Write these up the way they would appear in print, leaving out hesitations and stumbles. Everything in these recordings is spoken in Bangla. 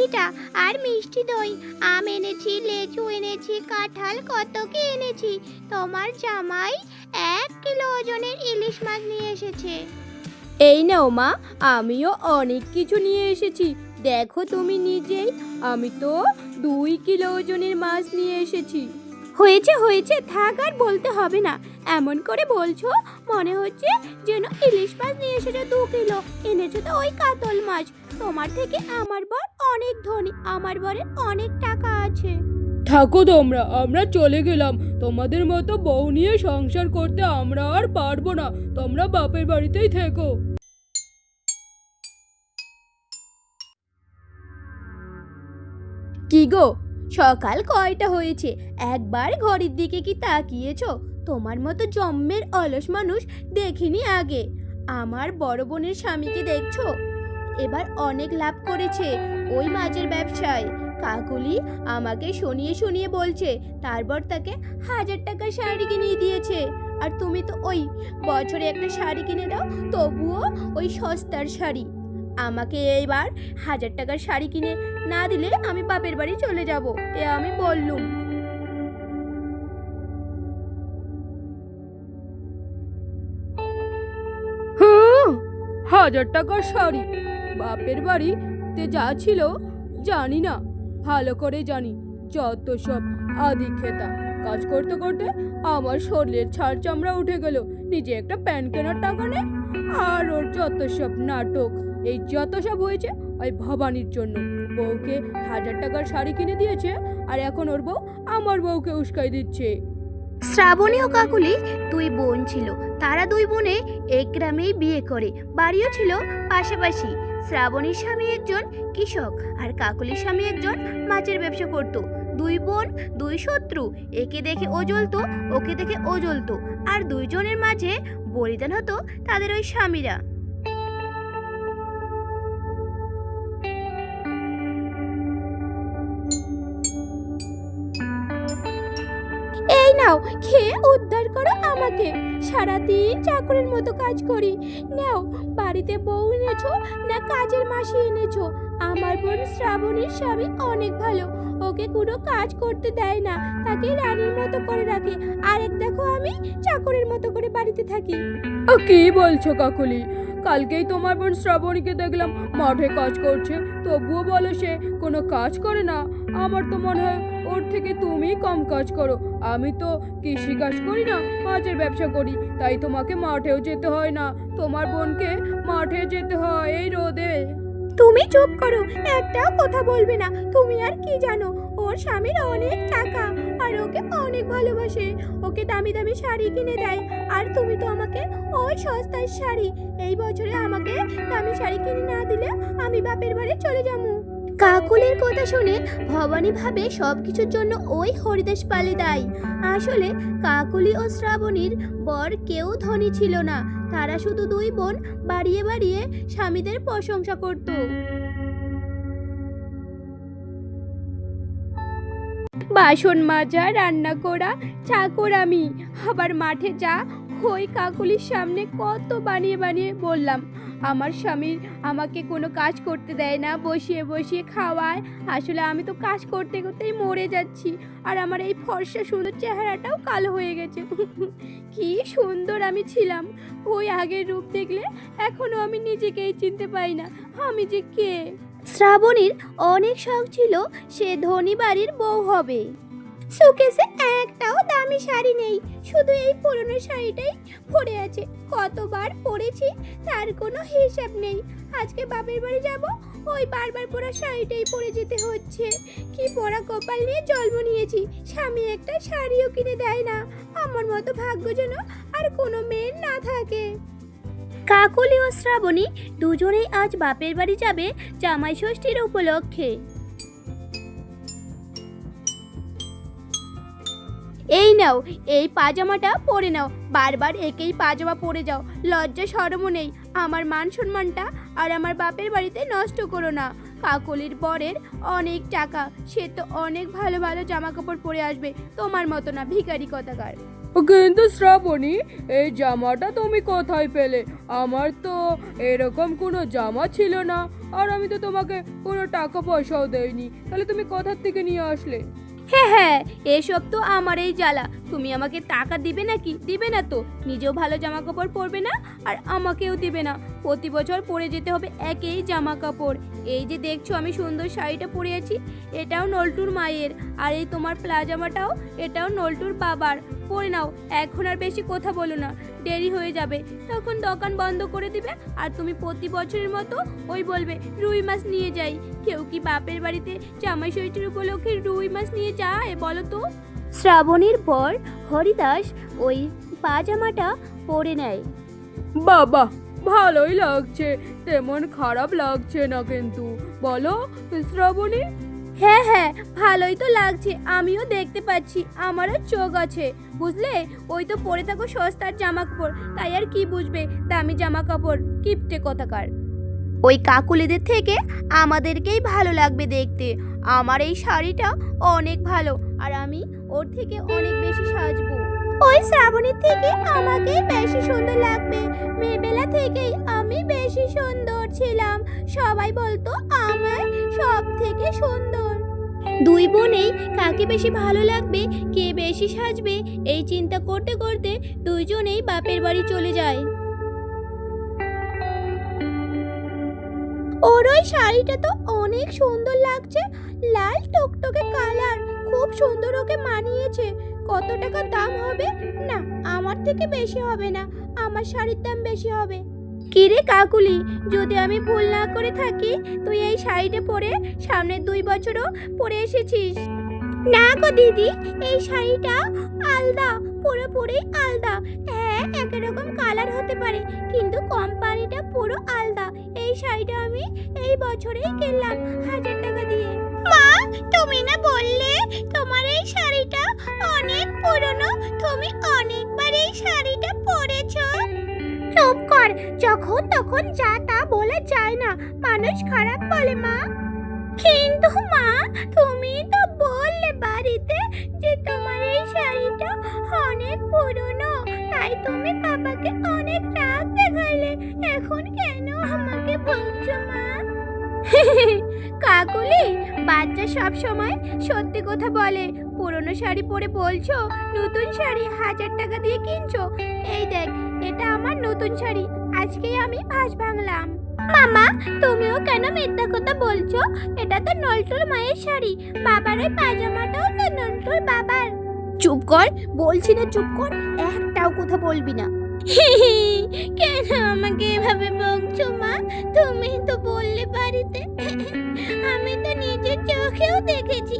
পিঠা আর মিষ্টি দই, আম এনেছি, লেচু এনেছি, কাঁঠাল কত কি এনেছি। তোমার জামাই 1 কিলো ওজনের ইলিশ মাছ নিয়ে এসেছে। এই নাও মা, আমিও অনেক কিছু নিয়ে এসেছি, দেখো তুমি নিজেই। আমি তো 2 কিলো ওজনের মাছ নিয়ে এসেছি। হয়েছে হয়েছে, থাক আর বলতে হবে না। এমন করে বলছো মনে হচ্ছে যেন ইলিশ মাছ নিয়ে এসেছো 2 কিলো, এনেছো তো ওই কাতল মাছ। তোমার থেকে আমার বর অনেক ধনী, আমার বরের অনেক টাকা আছে। থাকো তোমরা, আমরা চলে গেলাম। তোমাদের মতো বউ নিয়ে সংসার করতে আমরা আর পারবো না। তোমরা বাপের বাড়িতেই থেকো। কি গো, সকাল কয়টা হয়েছে? একবার ঘড়ির দিকে কি তাকিয়েছো? তোমার মতো জম্মের অলস মানুষ দেখিনি আগে। আমার বড় বোনের স্বামীকে দেখছো? এবার অনেক লাভ করেছে ওই মাছের ব্যবসায়। কাকুলি আমাকে শুনিয়ে শুনিয়ে বলছে তারপর তাকে 1000 টাকার শাড়ি কিনে দিয়েছে। আর তুমি তো ওই বছরে একটা শাড়ি কিনে দাও, তবুও ওই সস্তার শাড়ি। আমাকে এইবার 1000 টাকার শাড়ি কিনে না দিলে আমি বাপের বাড়ি চলে যাব, এ আমি বললুম। হ্যাঁ, 1000 টাকার শাড়ি বাপের বাড়িতে যা ছিল জানি না, ভালো করে জানি। যত সব আদি খেতা, কাজ করতে করতে আমার শরীরের ছাড় চামড়া উঠে গেল, নিজে একটা প্যান্ট কেনার টাকা নেই। আর ওর যত সব নাটক, এই যত সব হয়েছে ওই ভবানীর জন্য। বউকে 1000 টাকার শাড়ি কিনে দিয়েছে, আর এখন ওর বউ আমার বউকে উস্কাই দিচ্ছে। শ্রাবণী ও কাকুলি 2 বোন ছিল। তারা 2 বোনে এক গ্রামেই বিয়ে করে, বাড়িও ছিল পাশাপাশি। শ্রাবণীর স্বামী একজন কৃষক আর কাকুলির স্বামী একজন মাছের ব্যবসা করত। 2 বোন 2 শত্রু, একে দেখে ও জ্বলতো, ওকে দেখে ও জ্বলতো। আর 2 জনের মাঝে বলিদান হতো তাদের ওই স্বামীরা। এই নাও, খেয়ে উদ্ধার করো আমাকে। সারাদিন চাকরের মতো কাজ করি। নাও, বাড়িতে বউ এনেছো না কাজের মাসি এনেছো? আমার বোন শ্রাবণীর স্বামী অনেক ভালো, ওকে কোনো কাজ করতে দেয় না, তাকে রানীর মতো করে রাখে। আর এক দেখো আমি চাকরের মতো করে বাড়িতে থাকি। কি বলছো কাকুলি? কালকেই তোমার বোন শ্রাবণীকে দেখলাম মাঠে কাজ করছে, তবুও বলো সে কোনো কাজ করে না। আমার তো মনে হয় ওর থেকে তুমি কম কাজ করো। আমি তো কৃষি কাজ করি না, মাছের ব্যবসা করি, তাই তোমাকে মাঠেও যেতে হয় না। তোমার বোনকে মাঠে যেতে হয় এই রোদে। তুমি চুপ করো, একটাও কথা বলবে না। তুমি আর কি জানো, ওর স্বামীর অনেক টাকা আর ওকে অনেক ভালোবাসে, ওকে দামি দামি শাড়ি কিনে দেয়। আর তুমি তো আমাকে ওই সস্তার শাড়ি, এই বছরে আমাকে দামি শাড়ি কিনে না দিলে আমি বাপের বাড়ি চলে যাবো। কাকুলির কথা শুনে ভবানী ভাবে সবকিছুর জন্য ওই হরিদাস পালে দায়ী। আসলে কাকুলি ও শ্রাবণীর বর কেউ ধনী ছিল না, তারা শুধু 2 বোন বাড়িয়ে বাড়িয়ে স্বামীদের প্রশংসা করত। বাসন মাজা, রান্না করা চাকর আমি। আবার মাঠে যা ওই কাকুলির সামনে কত বানিয়ে বানিয়ে বললাম আমার স্বামীর আমাকে কোনো কাজ করতে দেয় না, বসিয়ে বসিয়ে খাওয়ায়। আসলে আমি তো কাজ করতে করতেই মরে যাচ্ছি, আর আমার এই ফর্সা সুন্দর চেহারাটাও কালো হয়ে গেছে। কি সুন্দর আমি ছিলাম, ওই আগের রূপ দেখলে এখনো আমি নিজেকেই চিনতে পাই না আমি যে কে। শ্রাবণীর অনেক শখ ছিল সে ধনী বাড়ির বউ হবে। সুকেসে একটাও দামি শাড়ি নেই, শুধু এই পুরনো শাড়িটাই পরে আছে। কতবার পরেছি তার কোনো হিসাব নেই। আজকে বাপের বাড়ি যাব, ওই বারবার পরা শাড়িটাই পরে যেতে হচ্ছে। কি পরা কপাল নিয়ে জন্ম নিয়েছি, স্বামী একটা শাড়িও কিনে দেয় না। আমার মতো ভাগ্য যেন আর কোনো মেয়ের না থাকে। কাকুলি ও শ্রাবণী দুজনেই আজ বাপের বাড়ি যাবে জামাই ষষ্ঠীর উপলক্ষে। এই নাও, এই পাজামাটা পরে নাও, বারবার একেই পাজামা পরে যাও, লজ্জা শরমও নেই। আমার মান সম্মানটা আর আমার বাপের বাড়িতে নষ্ট করো না। কাকলির বরের অনেক টাকা, সে তো অনেক ভালো ভালো জামা কাপড় পরে আসবে, তোমার মতো না ভিখারি কথাকার। কিন্তু শ্রাবণী, এই জামাটা তুমি কোথায় পেলে? আমার তো এরকম কোনো জামা ছিল না, আর আমি তো তোমাকে কোনো টাকা পয়সাও দেইনি, তাহলে তুমি কোথার থেকে নিয়ে আসলে? হ্যাঁ হ্যাঁ, এসব তো আমার এই জ্বালা। তুমি আমাকে টাকা দিবে নাকি? দিবে না তো। নিজেও ভালো জামা কাপড় পরবে না, আর আমাকেও দিবে না। প্রতি বছর পরে যেতে হবে একই জামা কাপড়। এই যে দেখছো আমি সুন্দর শাড়িটা পরে আছি, এটাও নল্টুর মায়ের। আর এই তোমার প্লাজামাটাও, এটাও নল্টুর বাবার। পরে নাও, এখন আর বেশি কথা বলো না, দেরি হয়ে যাবে। তখন দোকান বন্ধ করে দিবে, আর তুমি প্রতি বছরের মতো ওই বলবে রুই মাছ নিয়ে যাই। কেউ কি বাপের বাড়িতে জামাই ষষ্ঠীর উপলক্ষে রুই মাছ নিয়ে যায় বলো তো? শ্রাবণীর পর হরিদাস ওই পাজামাটা পরে নেয়। বাবা, ভালোই লাগছে, তেমন খারাপ লাগছে না কিন্তু। বলো শ্রাবণী। হ্যাঁ হ্যাঁ, ভালোই তো লাগছে, আমিও দেখতে পাচ্ছি, আমারও চোখ আছে বুঝলে। ওই তো পরে থাকো সস্তার জামা কাপড়, তাই আর কি বুঝবে দামি জামা কাপড়, কিপটে কথাকার। ওই কাকুলিদের থেকে আমাদেরকেই ভালো লাগবে দেখতে। আমার এই শাড়িটা অনেক ভালো, আর আমি ওর থেকে অনেক বেশি সাজবো। ওই শ্রাবণীর থেকে আমাকেই বেশি সুন্দর লাগবে। মেয়েবেলা থেকেই আমি বেশি সুন্দর ছিলাম, সবাই বলতো আমার সব থেকে সুন্দর। দুই বোনেই কাকে বেশি ভালো লাগবে, কে বেশি সাজবে, এই চিন্তা করতে করতে দুইজনেই বাপের বাড়ি চলে যায়। ওর ওই শাড়িটা তো অনেক সুন্দর লাগছে, লাল টকটকে কালার, খুব সুন্দর ওকে মানিয়েছে। কত টাকা দাম হবে? না, আমার থেকে বেশি হবে না, আমার শাড়ির দাম বেশি হবে। কিরে কাকুলি, যদি আমি ভুল না করে থাকি, তুই এই শাড়িটা পরে সামনের 2 বছরও পরে এসেছিস। না গো দিদি, এই শাড়িটা আলাদা, পুরোপুরি আলাদা। হ্যাঁ, একই রকম কালার হতে পারে, কিন্তু কোম্পানিটা পুরো আলাদা। এই শাড়িটা আমি এই বছরেই কিনলাম 1000 টাকা দিয়ে। মা, তুমি না বললে তোমার এই শাড়িটা অনেক পুরনো, তুমি অনেকবার এই শাড়িটা পরেছো। চুপ কর, যখন তখন যা তা বলা যায় না, মানুষ খারাপ বলে মা। কিন্তু মা, তুমি তো বললে বাড়িতে যে তোমার এই শাড়িটা অনেক পুরনো, তাই তুমি বাবাকে অনেক রাগ দেখাইলে। এখন কেন আমাকে বলছো মা? কাকুলি, বাচ্চা সব সময় সত্যি কথা বলে। পুরনো শাড়ি পরে বলছো নতুন শাড়ি 1000 টাকা দিয়ে কিনছো। এই দেখ, এটা আমার নতুন শাড়ি, আজকেই আমি ভাঁজ ভাঙলাম। মামা, তুমিও কেন মিথ্যা কথা বলছো? এটা তো নল্টুর মায়ের শাড়ি, বাবার ওই পাজামাটাও তো নল্টুর বাবার। চুপ কর, বলছি না চুপ কর, একটাও কথা বলবি না। কেন আমাকে এভাবে বকছো মা? তুমি তো বললে বাড়িতে, আমি তো নিজের চোখেও দেখেছি।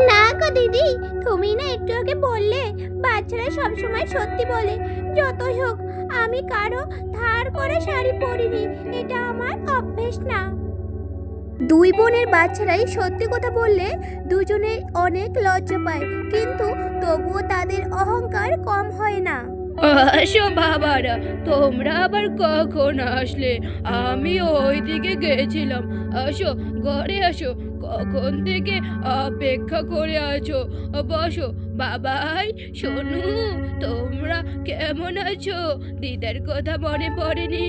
না গো দিদি, তুমি না একটু আগে বললে বাচ্চারা সবসময় সত্যি বলে। যতই হোক, আমি কারো ধার করে শাড়ি পরিনি, এটা আমার অভ্যেস না। দুই বোনের বাচ্চারাই সত্যি কথা বললে দুজনে অনেক লজ্জা পায়, কিন্তু তবুও তাদের অহংকার কম হয় না। আসো বাবারা, তোমরা আবার কখন আসলে? আমি ওইদিকে গেছিলাম। আসো, ঘরে আসো, কখন থেকে অপেক্ষা করে আছো। বসো বাবাই, সোনু, তোমরা কেমন আছো? দিদার কথা মনে পড়েনি?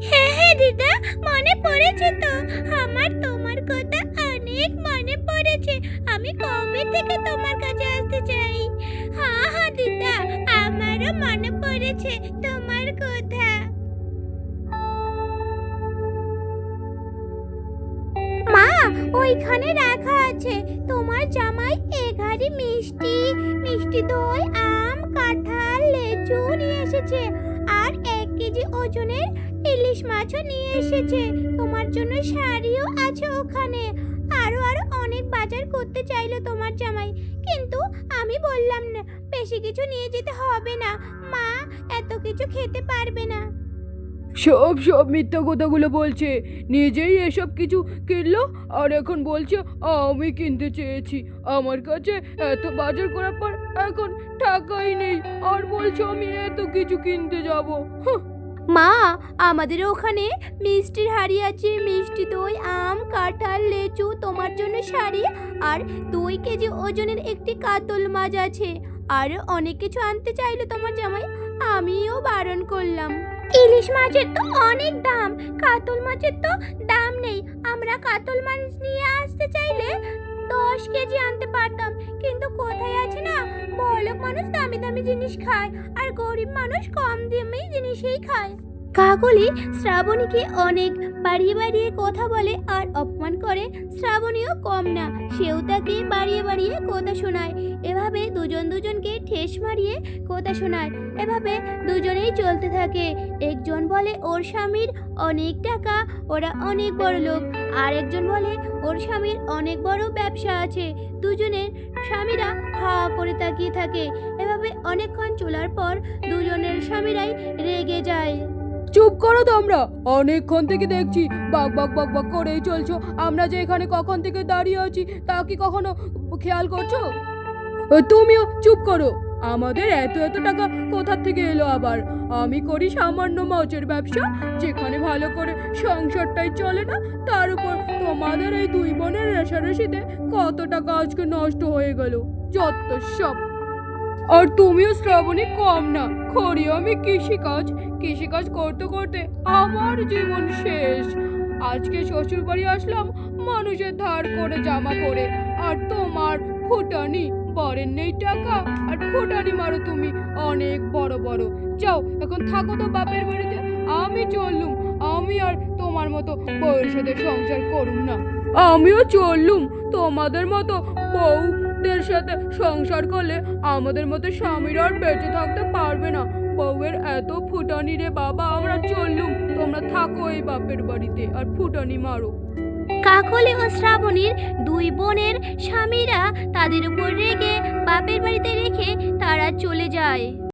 হ্যাঁ হ্যাঁ দিদা, মনে পড়েছে তো। আমার তোমার কথা অনেক মনে পড়েছে। আমি কবে থেকে তোমার কাছে আসতে চাই। হ্যাঁ হ্যাঁ দিদা, আমারও মনে পড়েছে তোমার কথা। মা, ওইখানে রাখা আছে তোমার জামাই এঘাড়ি মিষ্টি, মিষ্টি দই, আম, কাঁঠাল, লেচু নিয়ে এসেছে, আর 1 কেজি ওজনের ইলিশ মাছও নিয়ে এসেছে। তোমার জন্য শাড়িও আছে ওখানে। আরো আরো অনেক বাজার করতে চাইলো তোমার জামাই, কিন্তু আমি বললাম না, বেশি কিছু নিয়ে যেতে হবে না, মা এত কিছু খেতে পারবে না। সব সব মিথ্যা কথাগুলো বলছে। নিজেই এসব কিছু কিনলো, আর এখন বলছে আমি কিনতে চেয়েছি। আমার কাছে এত বাজার করার পর এখন টাকাই নেই, আর বলছো আমি এত কিছু কিনতে যাবো। মা, আমাদের ওখানে মিষ্টির হাড়ি আছে, মিষ্টি দই, আম, কাঁঠাল, লেচু, তোমার জন্য শাড়ি, আর 2 কেজি ওজনের একটি কাতল মাছ আছে। আরো অনেক কিছু আনতে চাইলো তোমার জামাই, আমিও বারণ করলাম। ইলিশ মাছের তো অনেক দাম, কাতল মাছের তো দাম নেই। আমরা কাতল মাছ নিয়ে আসতে চাইলে 10 কেজি আনতে পারতাম, কিন্তু কোথায় আছে না, বড়লোক মানুষ দামি দামি জিনিস খায় আর গরিব মানুষ কম দামি জিনিসই খায়। কাকলি শ্রাবণীকে অনেক বাড়িয়ে বাড়িয়ে কথা বলে আর অপমান করে। শ্রাবণীও কম না, সেও তাকে বাড়িয়ে বাড়িয়ে কথা শোনায়। এভাবে দুজনকে ঠেস মারিয়ে কথা শোনায়। এভাবে দুজনেই চলতে থাকে। একজন বলে ওর স্বামীর অনেক টাকা, ওরা অনেক বড় লোক, আর একজন বলে ওর স্বামীর অনেক বড় ব্যবসা আছে। দুজনের স্বামীরা হা করে তাকিয়ে থাকে। এভাবে অনেকক্ষণ চলার পর দুজনের স্বামীরাই রেগে যায়। চুপ করো তোমরা, অনেকক্ষণ থেকে দেখছি বক বক বক বক করেই চলছো। আমরা যে এখানে কখন থেকে দাঁড়িয়ে আছি তা কি কখনো খেয়াল করছো? তুমিও চুপ করো। আমাদের এত এত টাকা কোথা থেকে এলো আবার? আমি করি সামান্য মাছের ব্যবসা, যেখানে ভালো করে সংসারটাই চলে না, তার উপর তোমাদের এই দুই বোনের রেশারেশিতে কত টাকা আজকে নষ্ট হয়ে গেল। যত সব। আর তুমিও শ্রাবণী কম না, করি আমি কৃষিকাজ করতে করতে আমার জীবন শেষ। আজকে শ্বশুর বাড়ি আসলাম মানুষের ধার করে জামা পরে, আর তোমার ফুটানি, বরের নেই টাকা আর ফুটানি মারো তুমি অনেক বড় বড়। যাও এখন থাকো তো বাপের বাড়িতে, আমি চললুম। আমি আর তোমার মতো বউয়ের সাথে সংসার করুম না। আমিও চললুম। তোমাদের মতো বউদের সাথে সংসার করলে আমাদের মতো স্বামীরা আর বেঁচে থাকতে পারবে না। বউয়ের এত ফুটানি রে বাবা, আমরা চললুম। তোমরা থাকো এই বাপের বাড়িতে আর ফুটানি মারো। কাকলি ও শ্রাবণীর দুই বোনের স্বামীরা তাদের উপর রেগে বাপের বাড়িতে রেখে তারা চলে যায়।